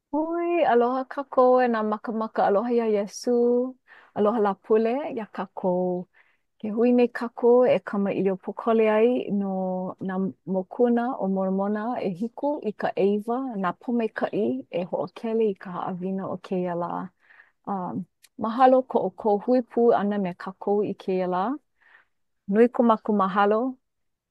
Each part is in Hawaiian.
Oi, aloha kākou e nā makamaka aloha ia Iesu. Aloha la pule ia kākou. Ke hui nei kākou e kamaʻilio pokole ai no nā mokuna o Mormona e hiku i ka ʻeiwa, nā pomaikaʻi e hoʻokele i ka haʻawina o kēia lā. Mahalo ko hui pū ʻana me kākou i kēia lā. Nui ko maku mahalo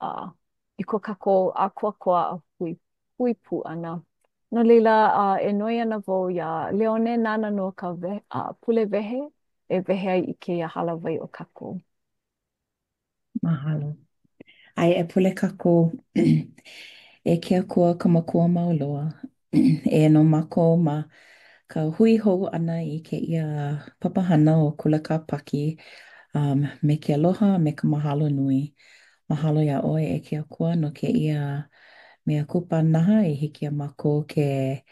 uh, i ko kākou ākuakoa a hui pū ʻana. No leila, e noi ana wau ia leone nana no ka pule wehe e wehe ai i ke halawai o kako. Mahalo. Ai e pule kako e kia kua ka makua mauloa. E no mako ma ka hui hou ana i ke ia papahana o kula ka paki me ke aloha me ka mahalo nui. Mahalo ia oe e kia kua no ke ia mea kupa naha e hiki a mako ke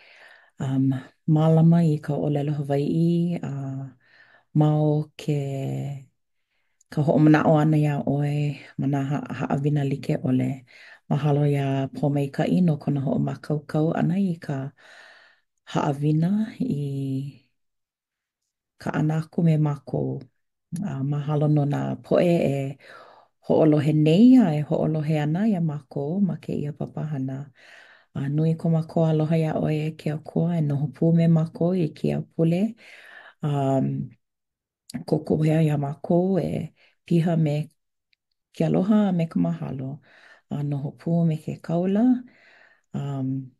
um, mālama i ka olelo Hawaii a mao ke ka hoʻomanaʻo ana iā ʻoe ma nā haʻawina like ʻole. Mahalo iā pōmaikaʻi no kona hoʻomākaukau ʻana i ka haʻawina i ka ʻana aku me mākou. Mahalo no nā poʻe e hoʻolohe nei a e hoʻolohe ana iā mākou ma kēia papahana. Nui ko mākou aloha iā ʻoe e ke akua e noho pū me mākou i kia pule. Um, Koko hea iā mākou e piha me ke aloha me ka mahalo. Noho pū me ke kaula. Um,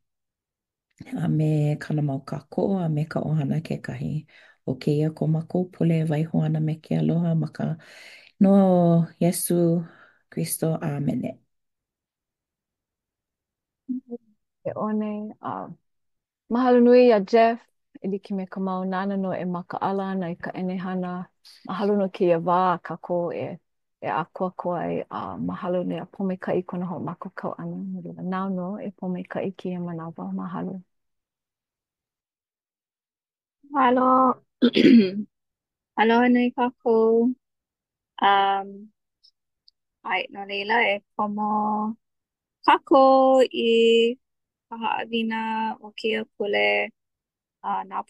a me kana mau kākoʻo a me ka ʻohana kekahi. O keia ko mākou pule e waiho ana me ke aloha ma ka noa o Iesu Kristo. Amene. E one, mahalo nui a Jeff, e like me ka mau nana no e makaala ana i ka ʻenehana. Mahalo no ke wā a kako e akua ai, mahalo ne a pomaikaʻi kona hoʻomakakau ana. Nau no e pomaikaʻi kia manawa, mahalo. Halo, aloha nei kākou. Um, ai, no leila e komo kākou i ka haʻawina o kia pule nā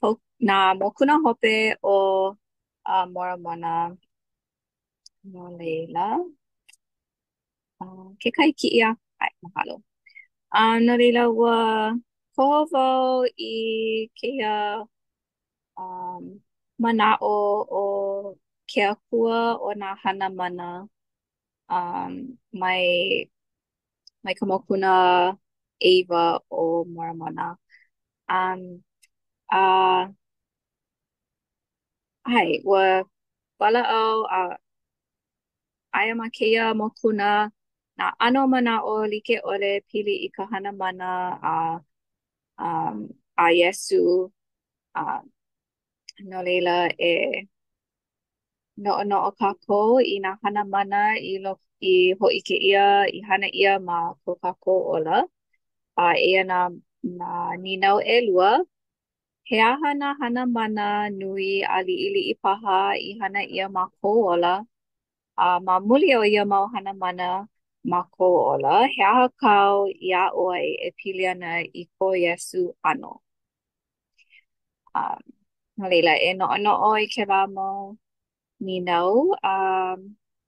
mokuna hope o Moramona. No leila, ke kai kiʻi a, ai, mahalo. No leila, ua koho wau i keia um, manaʻo o ke akua o nā hana mana mai ka mokuna ʻeiwa o Moramona. Um, uh, ua walaʻau aia ma keia mokuna nā ʻano manaʻo like ʻole pili i ka hana mana um, a Iesu. Uh, no leila e noʻonoʻo kākou i nā hana mana i hoʻike ia i hana ia ma ko kākou ola. Eia nā ninau ʻelua. He aha nā hana mana nui a liʻiliʻi paha i hana ia ma kou ola. Ma muli o ia mau hana mana ma kou ola. He aha kau iā ʻoe e pili ana i ko Iesu ʻano. Um, no leila e noʻonoʻo i kēlā mau ninau.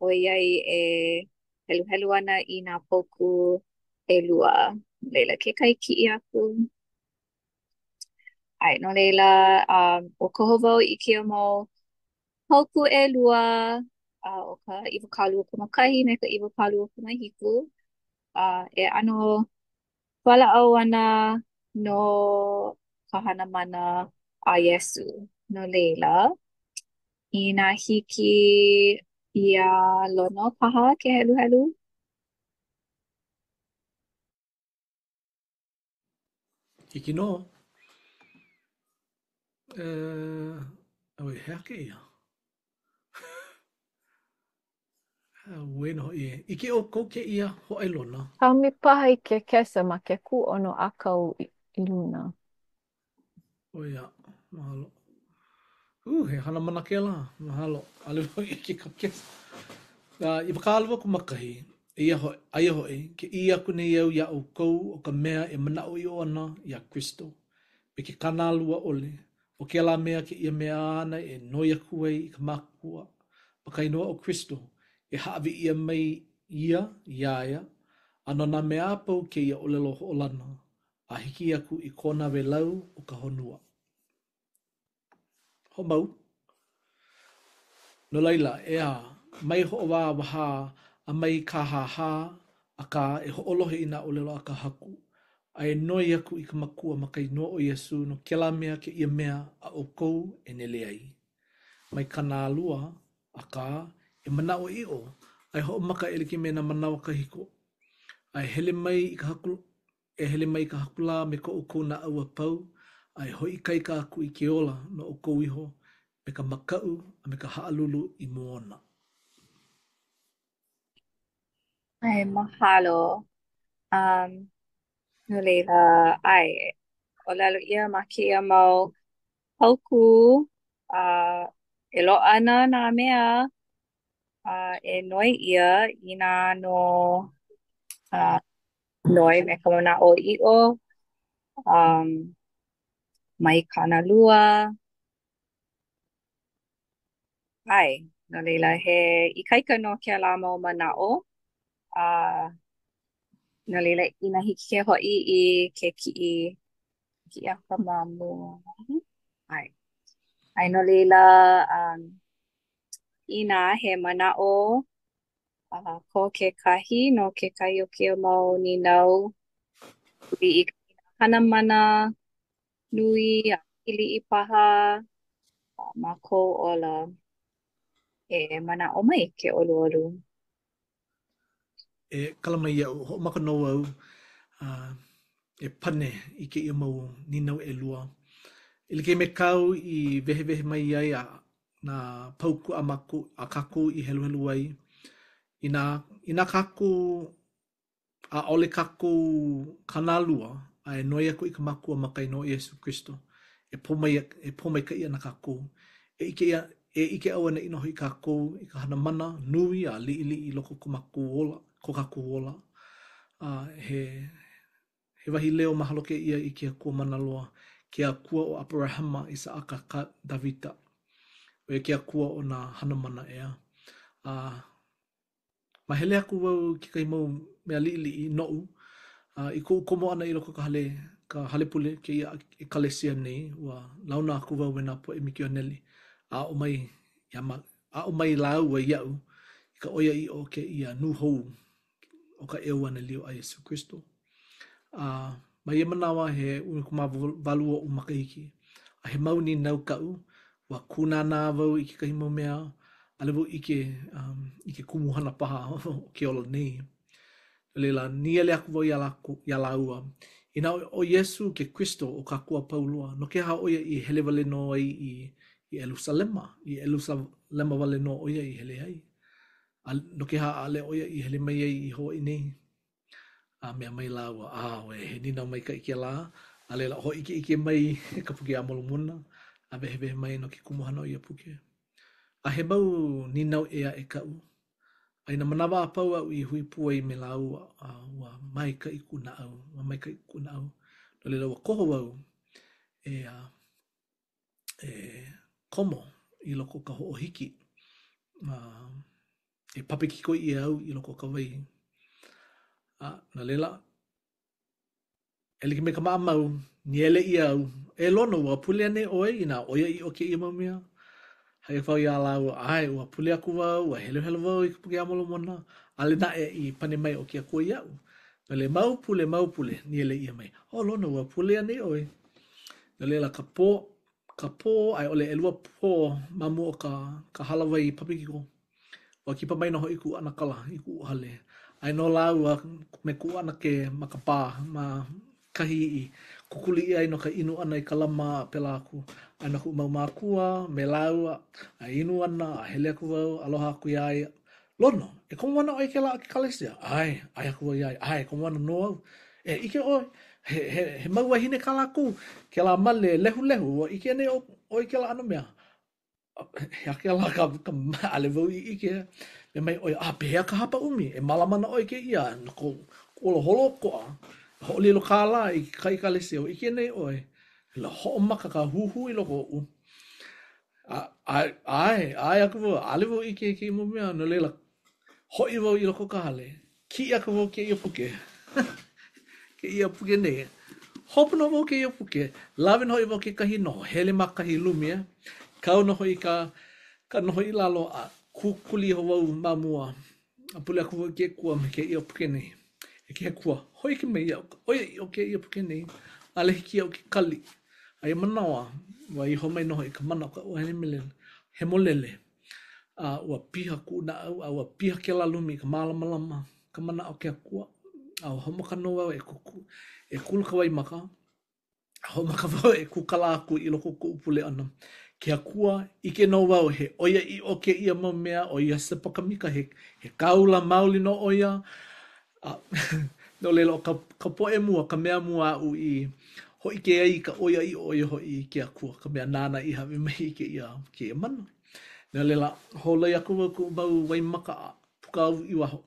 ʻOiai e heluhelu ana i nā poku ʻelua. Leila ke kai kiʻi aku. No leila, o koho wau i kia mau hauku ʻelua, o ka iwakalu o ka makahi me ka iwakalu o ka mahiku. E ano walaʻau ana no ka hana mana a Iesu. No leila, I nā hiki ia lono paha ke helu helu. Hiki no. Au e hea ke ia. Bueno i e. Ike o kou ke ia ho ai lona. Kaumi paha i ke kesa ma ke ku ono akau i luna. O ia, mahalo. He hana mana ke la, mahalo. Ale i ke kapkesa. I wakaalawa ku makahi, aia hoi, ke ia aku nei au ia au kou o ka mea e mana o i o ana i a Christo. e ke kanalua ole. O ke la mea ke ia mea ana e noia kuei i ka makua. Pakainoa o Kristo e haawi ia mai ia, iaia, ano na mea pau ke ia olelo ho olana. A hiki aku i kona welau o ka honua. Ho mau. No laila, ea, mai ho wa waha a mai ka ha a ka e ho olohe ina olelo a ka haku. Ai noi aku i ka makua makai no o Yesu no ke la mea ke ia mea a o kou e nele ai. Mai kana alua a ka e manao i o ai ho maka eliki me na manao ka hiko. Ai hele mai i ka haku e hele mai ka hakula me ko o kou na aua pau ai hoi kai ka aku i ke ola no o kou iho me ka makau a me ka haalulu i moona. Ai, mahalo. No leila, ai, o lalo ia ma ke ia mau hauku, e lo ana na mea, e noi ia i na no noi me ka mana o i o, mai kana lua, ai, no leila he ikaika no ke la mau mana o, no leila ina hiki ke hoi I ke ki a ka mamu. Ai, ai no leila, ina he mana o, ko ke kahi no ke kahi o kia mau ni nau i ka hana mana nui a ili I paha ma ko ola e mana o mai ke olu olu. E kalama iau, ho maka no au, e pane i ke ia mau ninau e lua. Ili ke me kau i vehe mai ai a na pauku a maku a kaku i helu ai. Ina kaku a ole kaku kanalua a e noi aku i ka maku a makai no Yesu Kristo. E pomai ka ia na kaku. E ike au ana inoho i kaku i ka hana mana nui a li I loko ko maku ola, ko kaku ola. He wahi leo mahalo ke ia i kia kua mana loa. Kia kua o Abrahama i sa aka ka Davita. O e kia kua o na hana mana ea. Mahele aku wau ki kai mau mea li I nou. I kou komo ana I loko ka hale pule ke ia I kalesia nei. Ua launa aku wau wena po e miki o neli. A o mai lau wa iau. I ka oia I o ke ia nuhou. O ka eu ana lio a Yesu Kristo. Ma ia manawa he unukuma valua o makahiki. A he mauni nau kau. Wa kunana wau I ke kahi mau mea. Alewu I ke kumuhana paha o ke ola nei. Leila, nia le aku wau ia laua. Ina o Yesu ke Kristo o ka kua paulua. No ke ha oia I hele wale no ai I Elusalema. I Elusalema wale no oia I hele ai. No ke ha ale oia I hele mai ai I hoa I nei. Mea mai laua. We he nina mai ka ike la. A leila ho ike mai ka puke a molumuna. A vehe mai no ke kumuhana o ia puke. A he mau ninau ea e kau. Aina manawa a pau au I hui pua I me lau wa mai ka I kuna au. Wa mai ka I kuna au. No leila wa koho au komo I loko ka ho hiki. E papikiko I au I loko ka wai. Na leila. Eliki me ka maa mau. Ni ele I au. E lono wa pule ane oe ina oia I o ke I mamia. Hai whau ia lau, ai, ua pule aku wau, ua helu wau I kupuke amolo mona. Ale na e I pane mai o kia kua iau. No le mau pule, ni ele ia mai. O lona, ua pule ane oi. No le la ka pō, ai ole elua pō mamu o ka halawai papikiko. Ua kipa mai noho I ku anakala, I ku uhale. Ai no lau, me ku ana ke makapā, ma kahi I kukuli I ai no ka inu ana I ka lama pela aku. Ai no ku mau mākua, me lau, a inu ana, a hele aku wau, aloha aku iai. Lono, e komo wana oi ke la ke kalesia? Ai aku wau iai, ai, komo wana no au. E ike oi, he mau wahine ka laku, ke la male lehu, ike ne oi ke la ano mea. He ake la ka ale wau I ike. Me mai oi, pehea ka hapa umi, e malamana oi ke ia, ko holo koa. Ho'olilo kāla I kai kalesia o ike nei oi. La ho maka ka huhu I loko u. Ai aku wo ale wo ike mo mea no lela hoi wo I loko ka hale. Ki aku wo ke ia puke. Ke ia puke ne. Hopuna wo ke ia puke. Lawin hoi wo ke kahi no. Hele makahi lumia. Kau no hoi ka noho I lalo a kukuli ho wau mamua. A pule aku wo ke kua me ke ia puke ne. E ke kua. Hoi ke me ia. Oia I o ke ia puke ne. Ale hiki au ke kali. Ai manawa. Wa I ho mai noho I ka mana ka ua he molele. Ua piha ku na au. Ua piha ke la lumi ka malamalama. Ka mana o ke kua. Ho maka noa e kuku. E kulu ka wai maka. Ho maka wau e kukala aku I loko ku upule ana. Ke akua ike no wau he oia I o ke ia mau mea o ia se pakamika he kaula mauli no oia. No lelo ka poe mua, ka mea mua au I ho ike ai ka oia I oia ho I ke akua. Ka mea nana I hawe mai I ke ia mana. No lela ho lai aku wau ku mau wai maka a puka au I waho.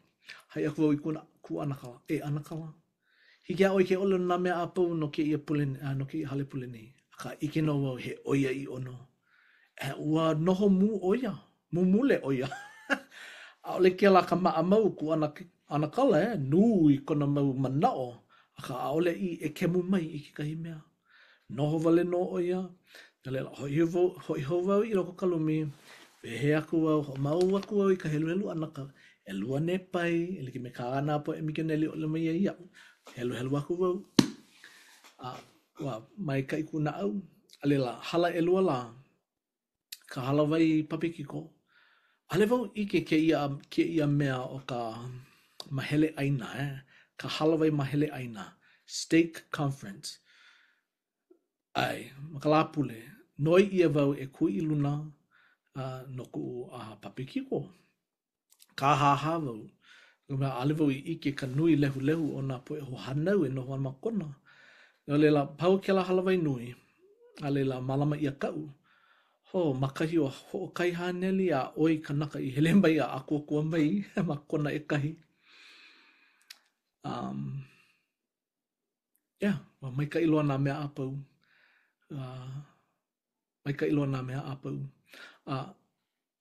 Hai aku wau I ku anakala. Anakala. Hiki a oi ke olo na mea apau no ke ia pule, no ke ia hale pule nei. Ka ike no wau he oia I ono. Ua noho mu oia. Mu mule oia. A ole ke la ka maa mau ku anakala nui kona mau manao. Aka a ole I e kemu mai I ke kahi mea. Noho wale no oia. Lela hoi ho wau I loko kalumi. He aku wau, ho mau aku wau I ka helu anaka. E lua ne pai, e like me ka ana po e mike neli o le mai ai au. Helu aku wau. Wa mai ka iku na au. Alela hala e lua la. Ka hala wai papikiko. Ale wau ike ke ia mea o ka mahele aina, Ka hala wai mahele aina. Stake Conference. Ai, makalapule. Noi ia wau e kui luna no ku papikiko. Ka haha wau. Ale wau I ike ka nui lehu o na po e ho hanau e noho ana makona. No lela pau ke la hala wai nui. Alela malama ia kau. Ho, makahi o ho kai haneli a oi kanaka I hele mai a akua mai makona e kahi. Mai ka iloa na mea apau. Mai ka iloa na mea apau.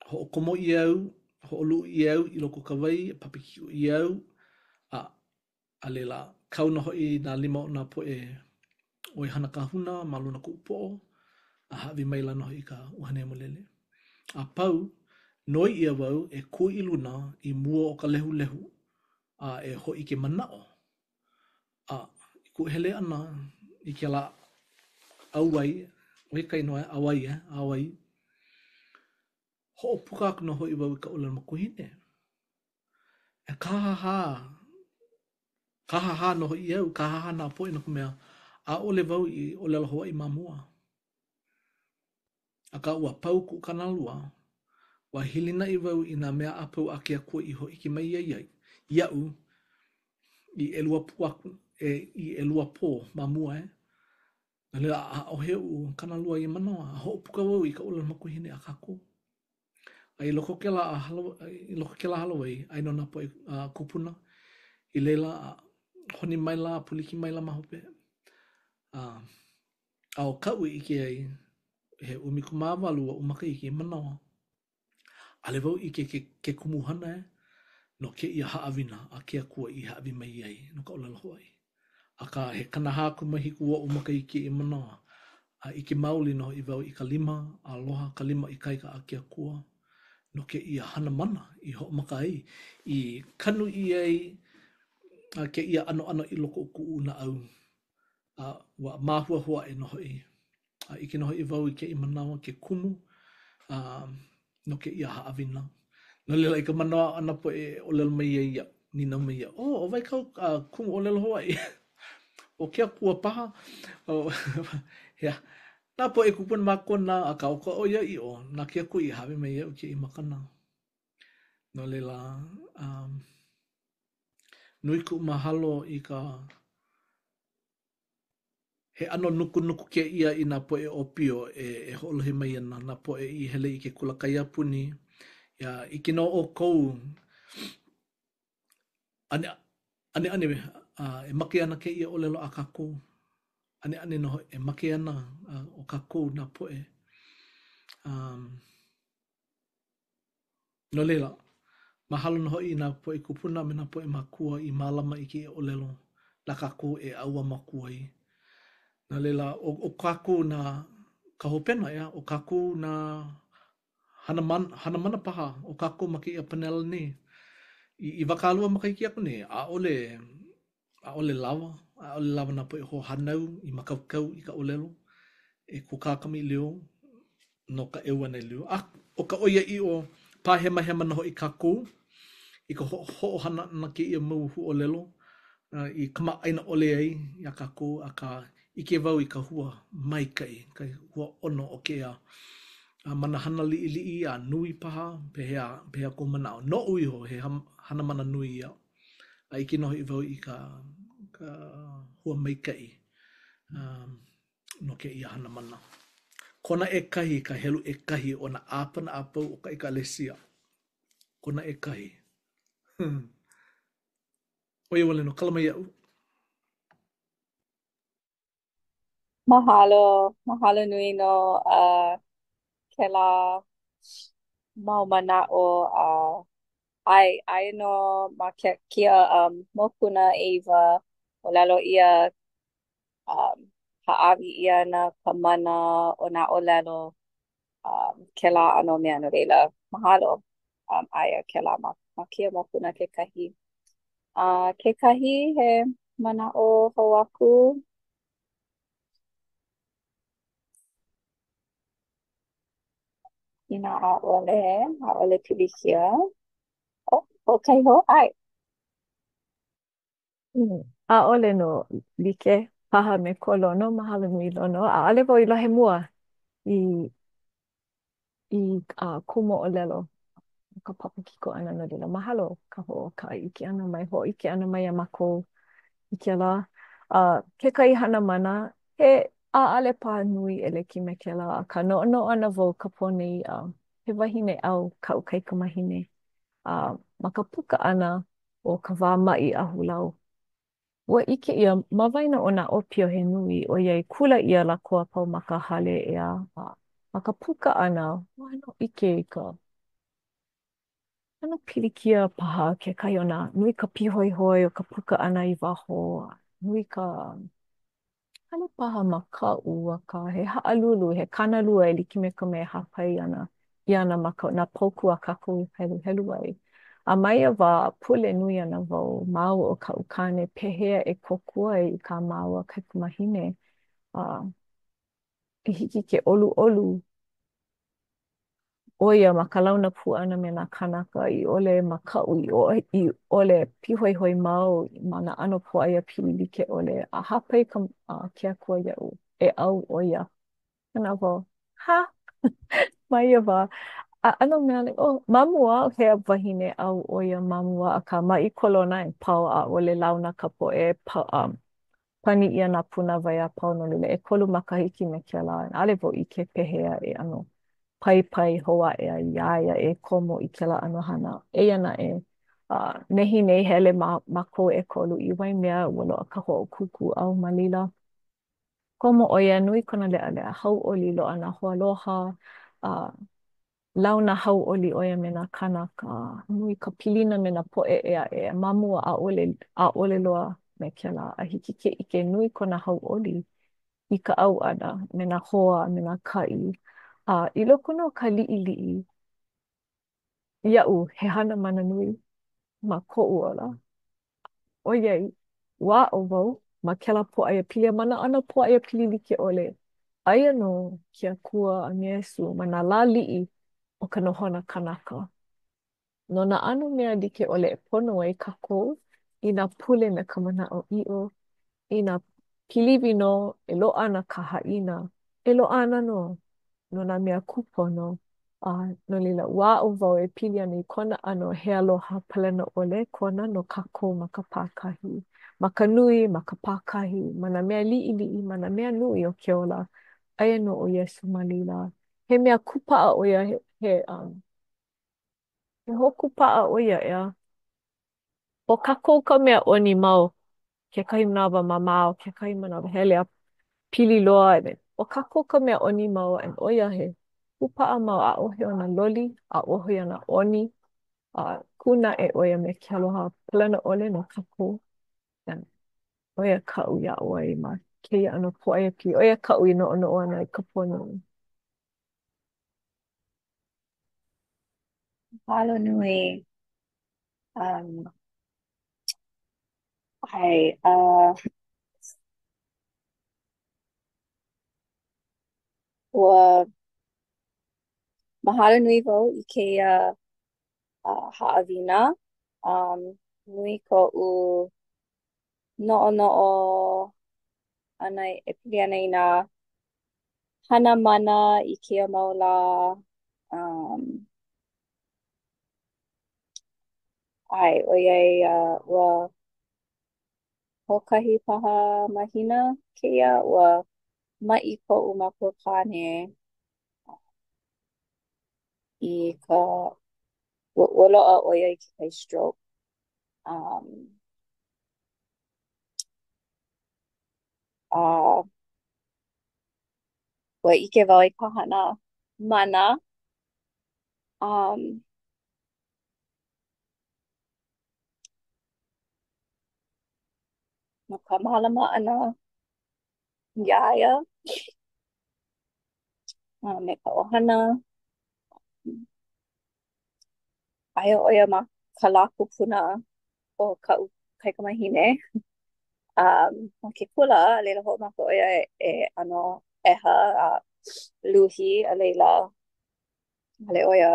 Ho komo I au, ho olu I au I loko ka wai, papikiu I au. Alela kauna hoi na lima o na po e oi hana ka huna, maluna ku upo. Hawi mai lana hoi ka uhane molele. A pau, noi ia wau e kui I luna I mua o ka lehu. E hoi ke manao. I ku hele ana I ke la auai, oi kai noa awai. Ho puka aku no hoi wau I ka ula makuhine. E kahaha no hoi au, kahaha na po ina kumea. A ole wau I ole la hoa I mamua. A ka ua pau ku kanalua. Wa hilina I wau I na mea apau a ke akua I hoi ki mai iai. Iau, I elua puaku, I elua po mamua Nalea a oheu kanalua I manoa. A ho puka wau I ka ula makuhine a kako. I loko ke la halawai, ai no na po kupuna. I leila honi mai la, puliki mai la mahope. A o kau I ke ai, he umiku mawalu o umaka I ke manoa. Ale wau I ke kumuhana no ke ia haawina a ke akua I haawi mai ai no ka olala hoai. A ka he kanaha kumahiku o umaka I ke manoa. I ke mauli no I wau I ka lima, aloha ka lima I kaika a ke akua. No ke ia hana mana I ho maka ai. I kanu I ai ke ia ano I loko ku una au. Wa mahua hoa e noho I. I ke noho I wau I ke I manawa ke kumu. No ke ia haawina. No lela I ka manawa ana po e olelo mai ia. Nina mai ia. O vai kau kumu olelo hoa I. O ke akua paha. Nā po e kupuna makona a ka oka o ia I o. Nā ke akua I hawe mai ia o ke I makana. No lela, nui ku mahalo I ka he ano nuku ke ia I nā poe opio e hoolohe mai ana. Nā poe I hele I ke kulakai apuni. Ia, I ke no o kou, ane, e maki ana ke ia olelo a kako. ane no e make ana o kākou nā poe. No leila, mahalo no hoi nā poe kupuna me nā poe makua i mālama i ki o lelo la kākou e aua makua i. No leila, o kākou nā kahopena ia, o kākou nā hana mana paha, o kākou maki ia panela ni. I wakalua makai ki aku ne, a ole lava na poe ho hanau i makaukau i ka olelo, e ko kākami leo, no ka ewa nei leo. O ka oia i o pāhema hema na ho i kākou, i ka ho hana na ki ia mau hu olelo, i kama aina ole ai, i a kākou, a ka ike wau i ka hua maikai, ka hua ono o ke mana hana li a nui paha, pehea ko manao. No ui ho, he hana mana nui ia. A iki noho i wau i ka hua maikai no ke ia hana mana. Kona e kahi, ka helu e kahi o na āpana āpau o ka ekalesia. Kona e kahi. Oia wale no, kalama iau. Mahalo, mahalo nui no kela mau mana o ai no ma kia mokuna Eva o lalo ia haawi ia na ka mana o na o lalo kela ano mea no reila. Mahalo aia kela ma kia mokuna kekahi. Kekahi he mana o hauaku. Ina a ole pilikia. Okay ho, ai. A ole no like paha me kolono, mahalo nui lono. A ale wau i lohe mua i, kumo o lelo. Ka papakiko ana no lila. Mahalo ka ho ka ike ana mai ho, ike ana mai a mako i ke la. Ke kai hana mana, he a ale paha nui ele ki me ke la. Ka no ana vo ka poni he wahine au ka ukai ka mahine. Ma ka puka ana o ka wā mai a hulau. Ua ike ia, mawaina o nā opio he nui, o iai kula ia la kua pau ma ka hale ea. Ma ka puka ana, wano ike i ka, ano pilikia paha ke kai o nā, nui ka pihoihoi o ka puka ana i waho, nui ka, ano paha ma ka ua ka, he haalulu, he kanalua e liki me ka me hapai ana, i ana ma ka, nā poku a kako helu helu ai. A mai a wā pule nui ana wau mau o ka ukane pehea e kokua i ka mau a kaikumahine. I hiki ke olu olu. Oia ma ka launa pu ana me nā kanaka i ole ma kau i ole pihoihoi mau ma nā ano po aia pili like ole. A hapai ka ke akua iau e au oia. Kana wau, ha? Mai a wā. Ano mea le, mamua he wahine au oia mamua a ka mai kolona e pau a ole launa ka po e pani ia nā puna vai a pau no lule e kolu makahiki me ke la. Ale vo i ke pehea e ano pai pai hoa e a iaia e komo i ke la ano hana. E ana e nehi nei hele ma ko e kolu i wai mea walo a ka ho o kuku au malila. Komo oia nui kona lea lea hau oli lo ana hoa loha launa hau oli oia me nā kanaka, nui ka pilina me nā poe ea e mamua a ole loa me ke la. A hiki ke ike nui kona hau oli i ka au ana me nā hoa me nā kai. I loko no ka li'i ia'u he hana mana nui ma ko'u ola. O iei, wā o wau ma kela po'aia pili a mana ana po'aia pili like ole. Aia no kia kua a Yesu ma nā lā li'i o ka nohona kanaka. No na ano mea like ole e pono ai kako i nā pule me ka mana o i'o, i nā piliwi no e lo ana ka haina, e lo ana no, no nā mea kupono. No lila, wā o wau e pili ana i kona ano he aloha palena ole, kona no kako ma ka pākahi. Ma ka nui, ma ka pākahi, ma nā mea li'i, ma nā mea nui o ke ola. Aia no o Yesu ma lila. He mea kupaa o ia he hoku paa o ia ea. O kako ka mea oni mau, ke kahi manawa mamao, ke kahi manawa hele pili loa o kako ka mea oni mau and oia he upa'a mau a ohe ona loli, a ohe ona oni, a kuna e oia me ke aloha palana ole no kako. And oia ka'u ia oi ma keia ano po'aia pi. Oia ka'u i no ana i ka pono. Mahalo nui. Um, ai, ua mahalo nui wau i keia ha'awina. Nui ko'u no'ono'o ana e pili ana i nā hana mana i keia mau lā. Ai, oiai ua hokahi paha mahina keia ua ma'i ko'u makukane i ka ua lo'a oiai ke kai stroke. Uh, ua ike wau i ka hana mana. No ka malama ana iaia me ka ohana. Aia oia ma ka lā kupuna o ka kaikamahine. Ma ke kula a leila ho maka oia ano eha a luhi a leila hale oia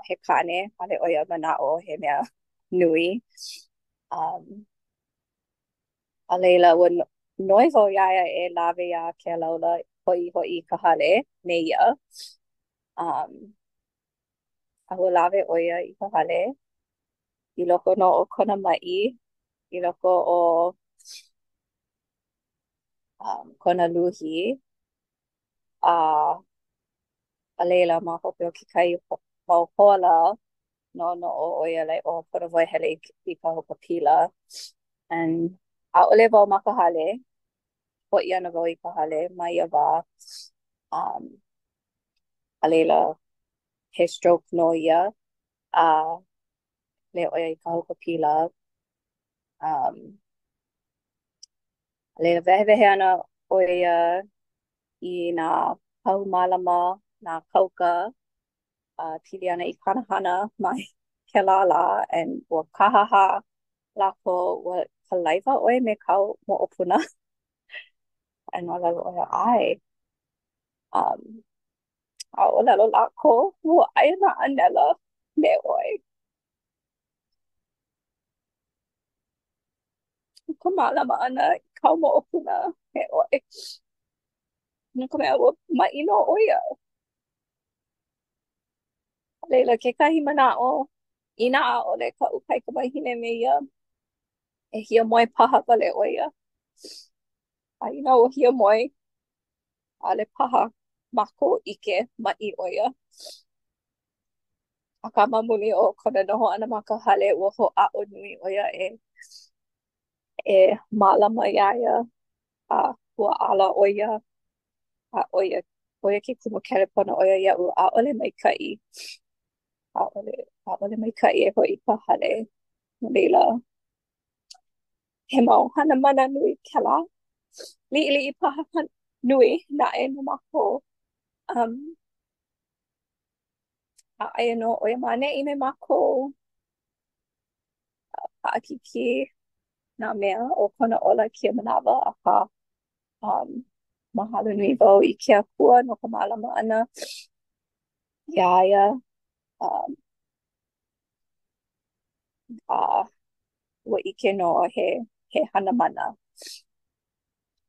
he kane, hale oia mana'o he mea nui. A leila ua noi wau iaia e lawe ia ke laula hoi ka hale me ia. A ua lawe oia i ka hale i loko no o kona ma'i, i loko o kona luhi. A leila ma hope o ke kai mau hola no o oia lai o kona voi hele i ka hoka pila. And a ole wau ma ka hale, o i ana wau i ka hale, mai ia wā. A leila he stroke no ia. Le oia i ka hoka pila. Leila wehe ana oia i nā pau malama, nā kauka, pili ana i kanahana mai ke la and ua kahaha lako ua ka laiva oe me kau mo opuna. And ua lalo oia ai. A o lalo lako ua aia na anela me oe. Ka malama ana i kau mo opuna me oe. No ka mea ua maino oia. Leila ke kahi mana'o i nā a'ole ka ukai ka mahine me ia e hia moe paha wale oia. A ina o hia moe ale paha mako ike ma'i oia. A ka mamuli o kona noho ana ma ka hale ua ho'a'o nui oia e malama iaia a ua ala oia a oia ke kumu kelepona oia ia'u a'ole maika'i. A'ole maika'i e hoi ka hale. Leila he mau hana mana nui kela. Li'i paha nui na e no mako. A aia no oia mane i me mako. Pa'akiki nā mea o kona ola kia manawa a ka mahalo nui wau i ke akua no ka malama ana. Iaia ua ike no he hana mana.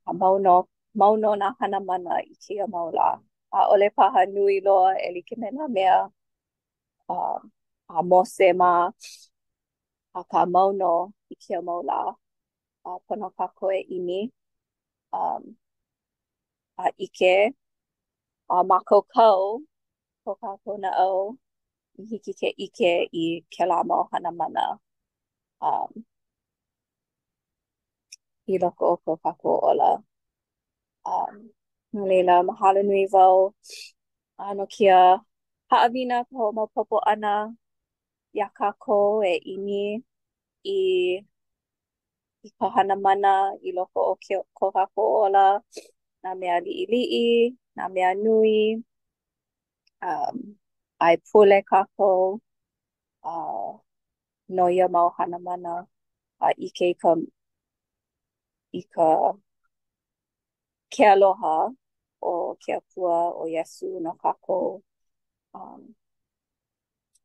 A mau no nā hana mana i kia maula. A ole paha nui loa e like me nā mea a mose ma a ka mau no i kia maula. A pono kako e imi. A ike a mako kau ko kako na au i hiki ke ike i ke la mau hana mana. I loko o ko kako ola. No leila, mahalo nui wau no kia haawina ka ho'omaopopo ana ia kākou e imi i ka hana mana i loko o ko kākou ola, nā mea li'ili'i, nā mea nui, ai pule kākou, no ia mau hana mana a ike i ka ke aloha o ke apua o Iesu no kākou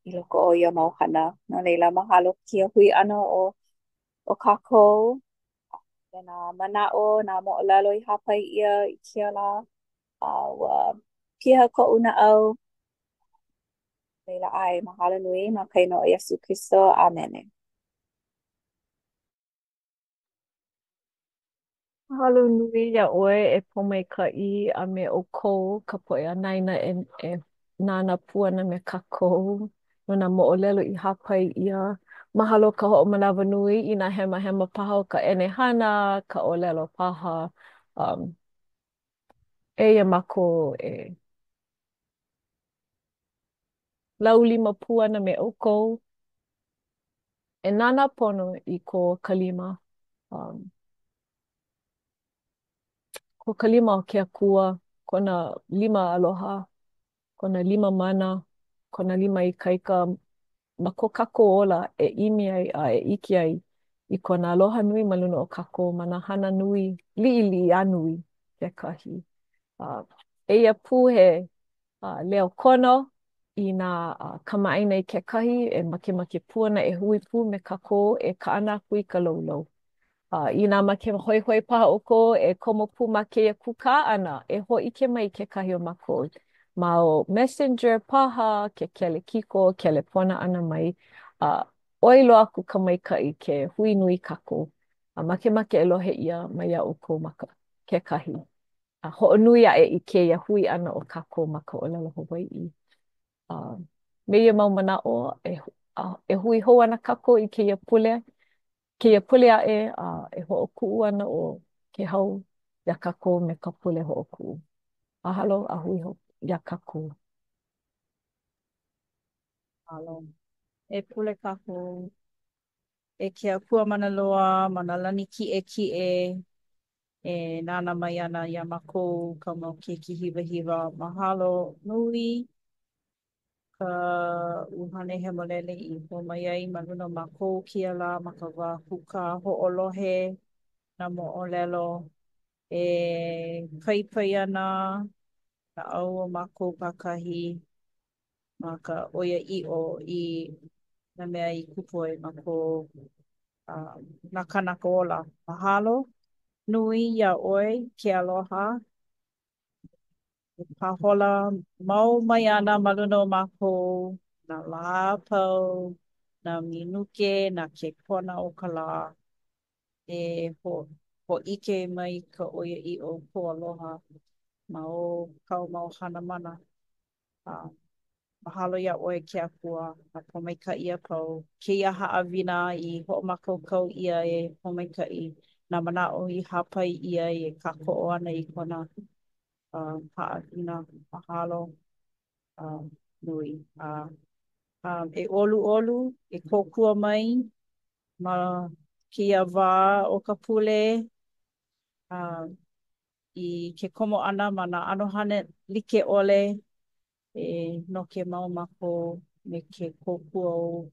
i loko o ia mau hana. No leila, mahalo kia hui ana o kākou. Nā mana'o, nā mo'olelo i hapai ia i kia la. Ua piha ko'u na au. Leila ai, mahalo nui, ma kaino o Iesu Kristo. Amene. Mahalo nui ia oe e pomeka'i a me o kou ka poe a naina e nana puana me kākou no nā mo'olelo i hapai ia. Mahalo ka ho'omanawa nui i nā hema hema paha o ka ʻenehana, ka ʻōlelo paha. Eia mako e laulima puana me o kou. E nana pono i ko kalima. Ko kalima o ke akua, kona 5 aloha, kona 5 mana, kona 5 ikaika. Ma ko kako ola e imi ai a e iki ai i kona aloha nui ma luna o kako ma na hana nui, li'ili a nui kekahi. Eia pū he leo kono i nā kamaʻaina i kekahi e makemake puana e hui pū me kako e kaʻana aku i ka laulau. I nā make hoihoi paha o ko e komo pū ma keia kukā ʻana e hoʻike mai kekahi o mako. Ma o Messenger paha, ke kele kiko, kele pona ana mai. Oi loa aku ka maikaʻi ke hui nui kako. Makemake e lohe ia mai ia o ko maka kekahi. Hoʻonui aʻe i keia hui ana o kako ma ka ʻōlelo Hawaiʻi. Me ia mau manaʻo e hui hou ana kako i keia pule aʻe e hoʻokuʻu ana o ke hau ia kako me ka pule hoʻokuʻu. Mahalo a hui hou ia kako. Alo. E pule kako e ke apua mana loa, mana lani kiʻe e nana mai ana ia mākou ka mau keiki hiwa hiwa. Mahalo nui ka uhane he molele i ho mai ai ma luna mākou kia la ma ka wā kuka hoʻolohe na moʻolelo e paipai ana na au o mākou kakahi ma ka oia iʻo i na mea i kupu ai ma ko na kanaka ola. Mahalo nui ia oi ke aloha. Pahola mau mai ana ma luna o mākou na lā pau, na minuke, na ke kona o ka lā e ho ike mai ka oia iʻo ko aloha ma o kau mau hana mana. Mahalo ia ʻoe ke akua a pomaikaʻi ia pau. Keia haʻawina i hoʻomakaukau ia e pomaikaʻi na manaʻo i hapai ia e kākoʻo ana i kona haʻawina. Mahalo nui. E ʻoluʻolu, e kōkua mai ma keia wā o ka pule i ke komo ʻana ma nā ʻano hana like ʻole e no ke mau mako me ke kōkua o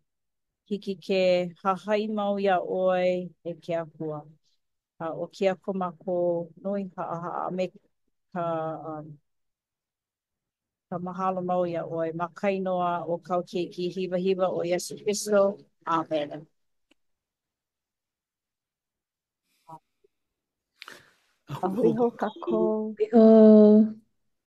hiki ke hahai mau ia oi e ke akua. O ke ako mako nui haa me ka mahalo mau ia oi ma kainoa o kau keiki hiwa hiwa o Iesu Kristo. Amen. A hui hou kako. Iho.